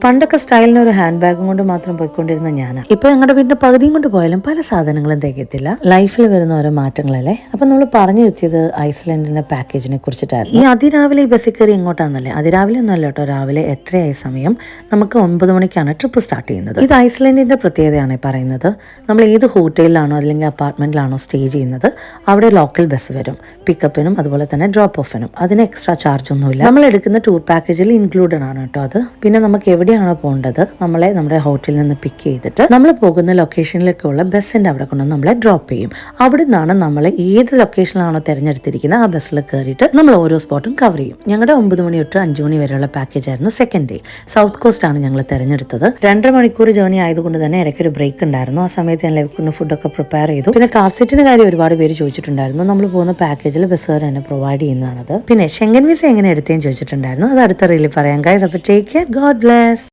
പണ്ടൊക്കെ സ്റ്റൈലിന് ഒരു ഹാൻഡ് ബാഗും കൊണ്ട് മാത്രം പോയിക്കൊണ്ടിരുന്ന ഞാനാണ്. ഇപ്പൊ ഞങ്ങളുടെ വീടിന്റെ പകുതിയും കൊണ്ട് പോയാലും പല സാധനങ്ങളും തികയത്തില്ല. ലൈഫിൽ വരുന്ന ഓരോ മാറ്റങ്ങളല്ലേ. അപ്പൊ നമ്മൾ പറഞ്ഞു എത്തിയത് ഐസ്ലാൻഡിന്റെ പാക്കേജിനെ കുറിച്ചിട്ടായിരുന്നു. ഈ അതിരാവിലെ ഈ ബസ്സിൽ കയറി എങ്ങോട്ടാന്നല്ലേ? അതിരാവിലെ ഒന്നല്ല കേട്ടോ, രാവിലെ 8:30 സമയം നമുക്ക് 9 മണിക്കാണ് ട്രിപ്പ് സ്റ്റാർട്ട് ചെയ്യുന്നത്. ഇത് ഐസ്ലാൻഡിന്റെ പ്രത്യേകതയാണ് പറയുന്നത്. നമ്മൾ ഏത് ഹോട്ടലിലാണോ അല്ലെങ്കിൽ അപ്പാർട്ട്മെന്റിലാണോ സ്റ്റേ ചെയ്യുന്നത് അവിടെ ലോക്കൽ ബസ് വരും, പിക്കപ്പിനും അതുപോലെ തന്നെ ഡ്രോപ്പ് ഓഫിനും. അതിന് എക്സ്ട്രാ ചാർജ് ഒന്നുമില്ല. നമ്മൾ എടുക്കുന്ന ടൂർ പാക്കേജിൽ ഇൻക്ലൂഡഡ് ആണ് കേട്ടോ അത്. പിന്നെ നമുക്ക് എവിടെയാണോ പോകേണ്ടത് നമ്മളെ നമ്മുടെ ഹോട്ടലിൽ നിന്ന് പിക്ക് ചെയ്തിട്ട് നമ്മൾ പോകുന്ന ലൊക്കേഷനിലേക്കുള്ള ബസ്സിന്റെ അവിടെ കൊണ്ട് നമ്മളെ ഡ്രോപ്പ് ചെയ്യും. അവിടെ നിന്നാണ് നമ്മൾ ഏത് ലൊക്കേഷനിലാണോ തിരഞ്ഞെടുത്തിരിക്കുന്നത് ആ ബസ്സിൽ കയറിയിട്ട് നമ്മൾ ഓരോ സ്പോട്ടും കവർ ചെയ്യും. ഞങ്ങളുടെ 9 മണി തൊട്ട് 5 മണി വരെയുള്ള പാക്കേജ് ആയിരുന്നു സെക്കൻഡ് ഡേ. സൗത്ത് കോസ്റ്റ് ആണ് ഞങ്ങൾ തിരഞ്ഞെടുത്തത്. 2.5 മണിക്കൂർ ജേർണി ആയതുകൊണ്ട് തന്നെ ഇടയ്ക്കൊരു ബ്രേക്ക് ഉണ്ടായിരുന്നു. ആ സമയത്ത് ഞാൻ ലൈഫിന് ഫുഡൊക്കെ പ്രിപ്പയർ ചെയ്തു. പിന്നെ കാർ സീറ്റിന്റെ കാര്യം ഒരുപാട് പേര് ചോദിച്ചിട്ടുണ്ടായിരുന്നു. നമ്മൾ പോകുന്ന പാക്കേജിൽ ബസ്സുകാർ തന്നെ പ്രൊവൈഡ് ചെയ്യുന്നതാണത്. പിന്നെ ഷെങ്കൻ വിസ എങ്ങനെ എടുത്തേന്ന് ചോദിച്ചിട്ടുണ്ടായിരുന്നു. അത് അടുത്ത റീലിൽ പറയാം ഗൈസ്. അപ്പോൾ ടേക്ക് കെയർ, ഗോഡ് ബ്ലെസ്.